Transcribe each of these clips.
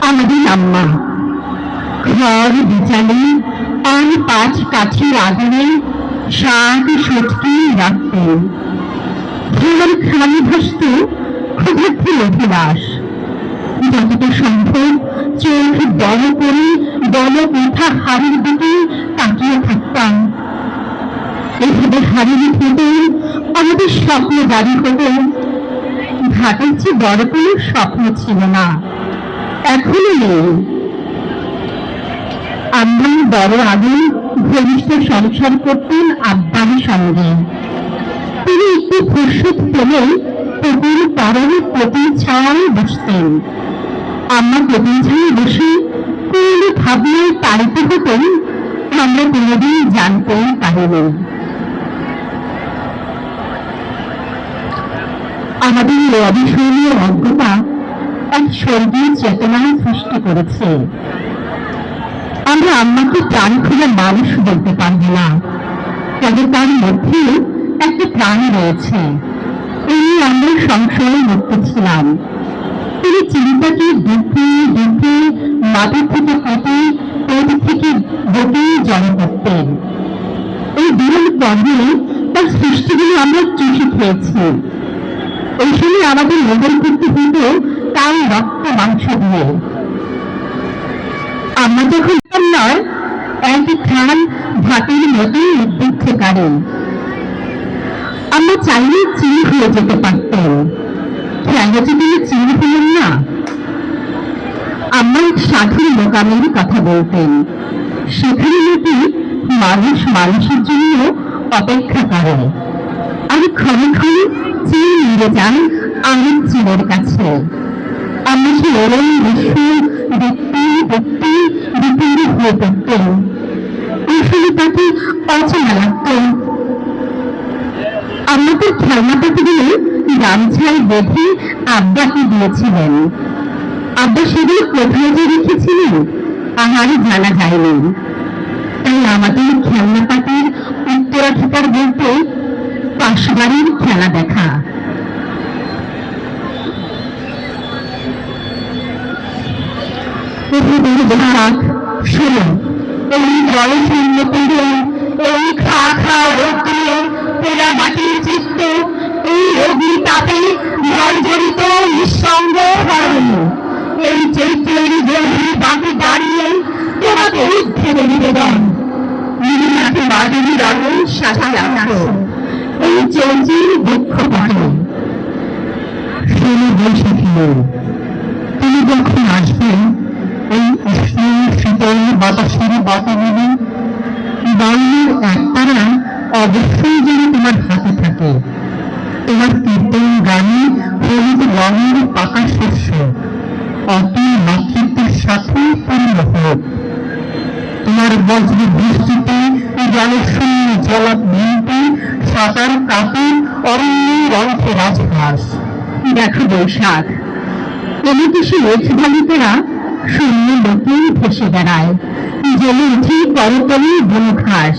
আমাদের আম্মা ঘর বিচালে পান পাঁচ কাঠির আগুনে শাক সটকি রাখতেন। ঘর খালি ভাসত ক্ষুধার্থ অভিলাষ। যতটা সম্ভব চোখ বড় করে বল উঠা হাড়ির দিকে তাকিয়ে থাকতাম। এভাবে হারিয়ে থেকে আমাদের স্বপ্ন জারি হতো। ঢাকার চেয়ে বড় কোনো স্বপ্ন ছিল না, এখনো নেই। আম্মা বড় আগে ঘনিষ্ঠ সংসার করতেন আব্বার সঙ্গে। তিনি একটু ফুরসত পেলে পুকুর পাড়ে প্রতি ছায়ায় বসতেন। আম্মা প্রতি ছায়ায় বসে কোন ভাবনায় তাড়িত হতেন আমরা কোনোদিন জানতেই পারিনি। আমাদের অবিস্মরণীয় অজ্ঞতা এক স্বর্গীয় চেতনায় সৃষ্টি করেছে। আমরা আম্মাকে প্রাণ খুঁজে মানুষ বলতে পারবো না, তবে তার মধ্যে একটা প্রাণ রয়েছে। এই আমরা সংশয়ে মুক্ত ছিলাম। তিনি চিন্তাকে ডুবে ডুবে মাটি থেকে কেটে পদ থেকে বটে জড়ো করতেন। এই বিরল পর্বে তার সৃষ্টিগুলো আমরা চুষে খেয়েছি। এই সময় আমাদের মোবাইল করতে হতো তার রক্ত মাংস দিয়ে। আমরা যখন নয় এক খান ভাতের মতোই উদ্বুদ্ধ করেন। আমরা চাইলে চিনি হয়ে যেতে পারতেন, কেন যে তিনি চিনি হলেন না? আমরা এক সাধুর মোকামের কথা বলতেন। সেখানে নাকি মানুষ মানুষের জন্য অপেক্ষা করে, আর ক্ষণে ক্ষণে চিনি মিলে যান আরেক চিনের কাছে। আমরা সে ওরম বিশ্ব দেখতে দেখতে বিপন্ন হয়ে পড়তেন। আসলে তাকে অচেনা লাগত। আমাদের খেলনা পাতিগুলো গামছায় বেঁধে আব্বাকে দিয়েছিলেন। আব্বা সেগুলো কোথায় যে রেখেছিলেন আর জানা যায়নি। তাই আমাদের খেলনা পাতির উত্তরাধিকার বলতে পাশবাড়ির খেলা দেখা। শোনো, এই জলে শূন্য পেরে এই খা খা রোদ্রে পেরা মাটির চিত্ত, এই অগ্নি তাপে জর্জরিত নিঃসঙ্গ হরণ, এই চৈত্রের গভীর বাঁকে দাঁড়িয়ে তোমাকে উদ্ধের নিবেদন। নীলিমাকে বাদুরি রঙে সাজিয়ে রাখো এই চৌচির দুঃখ পাঠে। শোনো বৈশাখী, তুমি যখন আসবেন এই উষ্ণ শীতল বাতাসের বাতাবনে, বাউলের একতারা অবশ্যই যেন তোমার হাতে থাকে। তোমার কীর্তন গানে হলুদ রঙের পাকা শস্য অতুল মাতৃত্বের সাথে পূর্ণ হোক। তোমার বজ্র বৃষ্টিতে জলের শূন্য জলাপ ভিনতে সাঁতার কাটে অরণ্য রঙে রাজঘাস। দেখো বৈশাখ, এমনি সে মেঘ বালিকারা শূন্য লোকে ভেসে বেড়ায়, জেলে উঠে করতলে বন ঘাস।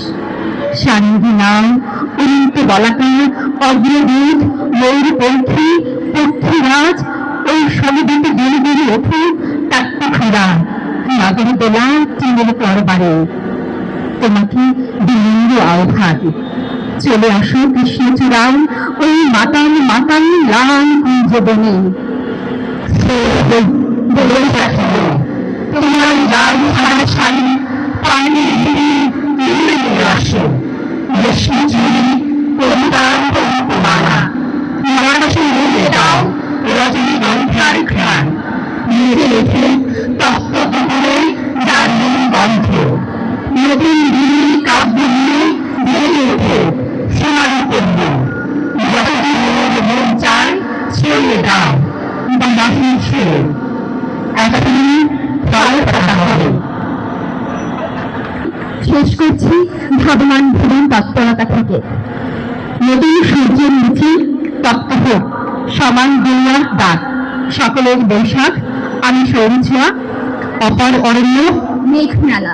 সারঙ্গী নাম, উড়ন্ত বলাকার, অগ্রদূত, ময়ূর পন্থী, পক্ষীরাজ, ওই সমুদ্রতে বেড়ে বেড়ে ওঠে তাত্ত্ব খরা নাগর দোলা চিনের পরবারে। তোমাকে বিলিন্দ আহ্বান, চলে আসো কৃষ্ণচূড়ায় ওই মাতাল মাতাল লাল কুঞ্জ বনে। তোমার লাল সারা শাড়ি পানি আসো, রেশমি চুড়ি কবিতার মালা, মারাঠি মুখে দাও রজনীগন্ধার ঘ্রাণ। মেঘে রেখে তপ্ত দুপুরে দার্জিলিং গন্ধ, নতুন দিল্লি কাব্য নিয়ে জেগে ওঠে সোনালি পদ্ম। যতদিন মন চায় ছেড়ে দাও বা নাহির ছেড়ে, এতদিন ফল পাতা হবে। শেষ করছি ভাবমান ভুবন তৎপরতা থেকে। নতুন সূর্যের নিচে তপ্ত হোক সমান দুনিয়ার দাগ। সকলের বৈশাখ, আমি সৌরিছা, অপর অরণ্য, মেঘমেলা।